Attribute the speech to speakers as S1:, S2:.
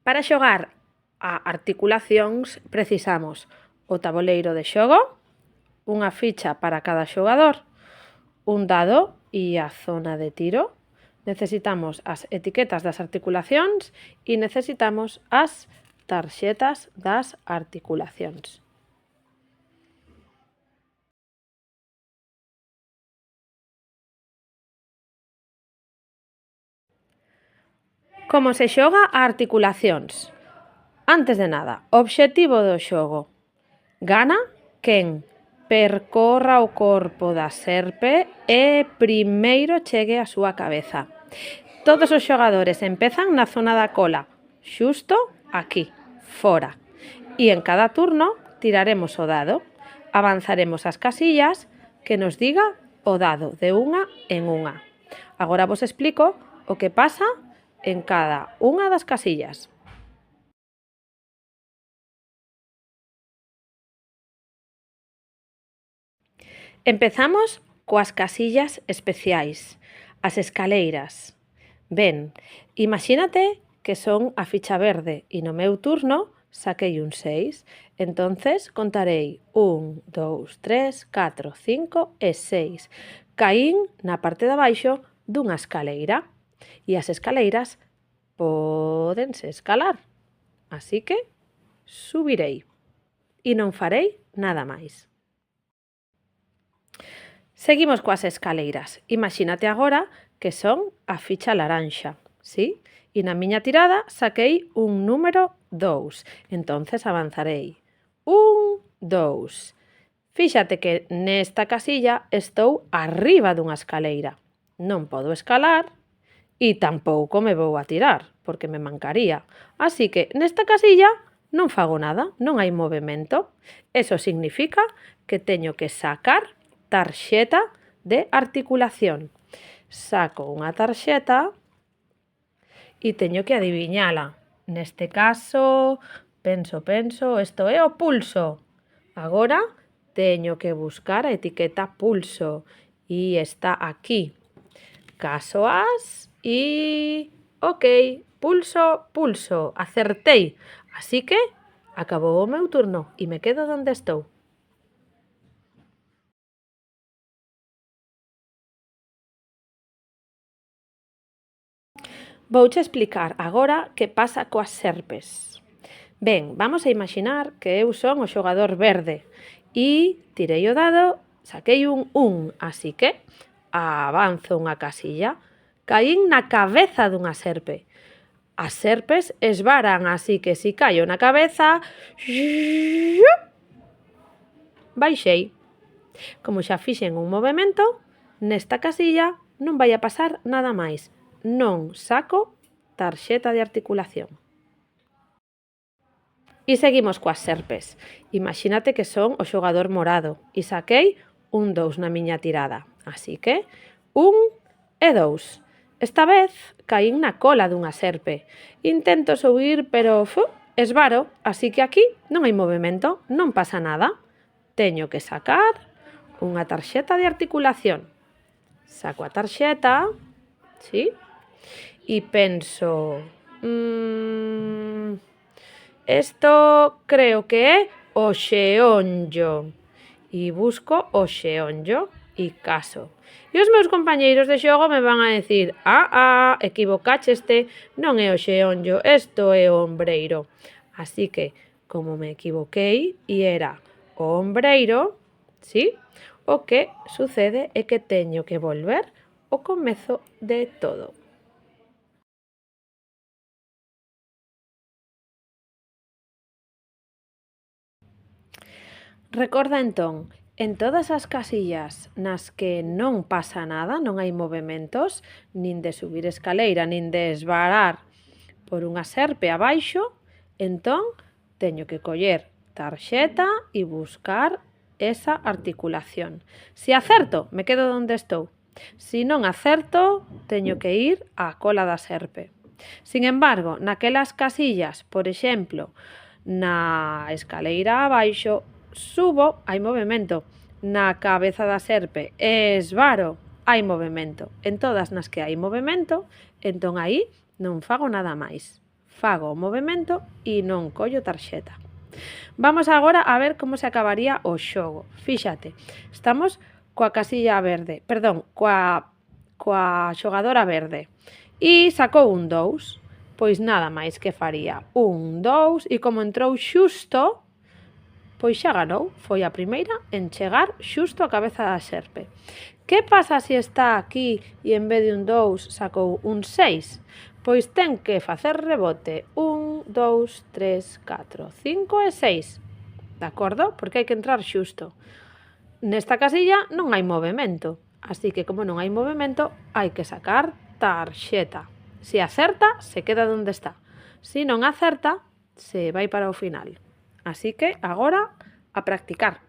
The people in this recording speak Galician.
S1: Para xogar a articulacións precisamos o taboleiro de xogo, unha ficha para cada xogador, un dado e a zona de tiro. Necesitamos as etiquetas das articulacións e necesitamos as tarxetas das articulacións. Como se xoga a articulacións? Antes de nada, obxectivo do xogo. Gana quen percorra o corpo da serpe e primeiro chegue a súa cabeza. Todos os xogadores empezan na zona da cola, xusto aquí, fora. E en cada turno tiraremos o dado. Avanzaremos as casillas que nos diga o dado de unha en unha. Agora vos explico o que pasa en cada unha das casillas. Empezamos coas casillas especiais, as escaleiras. Ben, imagínate que son a ficha verde e no meu turno saquei un 6. Entonces contarei 1, 2, 3, 4, 5 e 6. Caín na parte de abaixo dunha escaleira e as escaleiras pódense escalar. Así que subirei e non farei nada máis. Seguimos coas escaleiras. Imagínate agora que son a ficha laranxa, ¿sí? E na miña tirada saquei un número 2. Entonces avanzarei. 1, 2. Fíxate que nesta casilla estou arriba dunha escaleira. Non podo escalar e tampouco me vou a tirar, porque me mancaría. Así que nesta casilla non fago nada, non hai movimento. Eso significa que teño que sacar tarxeta de articulación. Saco unha tarxeta e teño que adiviñala. Neste caso, penso, isto é o pulso. Agora teño que buscar a etiqueta pulso e está aquí. Caso as e... ok, pulso, acertei. Así que acabou o meu turno e me quedo onde estou. Vouche explicar agora que pasa coas serpes. Ben, vamos a imaginar que eu son o xogador verde e tirei o dado, saquei un 1, así que avanzo unha casilla. Caín na cabeza dunha serpe. As serpes esvaran, así que si caio na cabeza, baixei. Como xa fixen un movimento, nesta casilla non vai a pasar nada máis. Non saco tarxeta de articulación. E seguimos coas serpes. Imagínate que son o xogador morado e saquei un 2 na miña tirada. Así que 1 e 2. Esta vez caín na cola dunha serpe. Intento subir, pero esvaro, así que aquí non hai movimento, non pasa nada. Teño que sacar unha tarxeta de articulación. Saco a tarxeta, ¿sí? E penso... Esto creo que é o xeonllo. E busco o xeonllo e caso. E os meus compañeiros de xogo me van a decir: equivocácheste, non é o xeonllo, isto é o ombreiro. Así que, como me equivoquei e era o ombreiro, ¿sí? O que sucede é que teño que volver ao comezo de todo. Recorda entón, en todas as casillas nas que non pasa nada, non hai movementos, nin de subir escaleira, nin de esvarar por unha serpe abaixo, entón teño que coller tarxeta e buscar esa articulación. Se acerto, me quedo onde estou. Se non acerto, teño que ir á cola da serpe. Sin embargo, naquelas casillas, por exemplo, na escaleira abaixo, subo, hai movimento. Na cabeza da serpe, esvaro, hai movimento. En todas nas que hai movimento, entón aí non fago nada máis. fago o movemento e non collo tarxeta. Vamos agora a ver como se acabaría o xogo. Fíxate, estamos coa casilla verde, perdón, coa xogadora verde. E sacou un 2. Pois nada máis que faría un 2 e como entrou xusto, pois xa ganou. Foi a primeira en chegar xusto á cabeza da xerpe. Que pasa se está aquí e en vez de un 2 sacou un 6? Pois ten que facer rebote 1, 2, 3, 4, 5 e 6. De acordo? Porque hai que entrar xusto. Nesta casilla non hai movemento. Así que como non hai movimento, hai que sacar tarxeta. Se acerta, se queda onde está. Se non acerta, se vai para o final. Así que agora a practicar.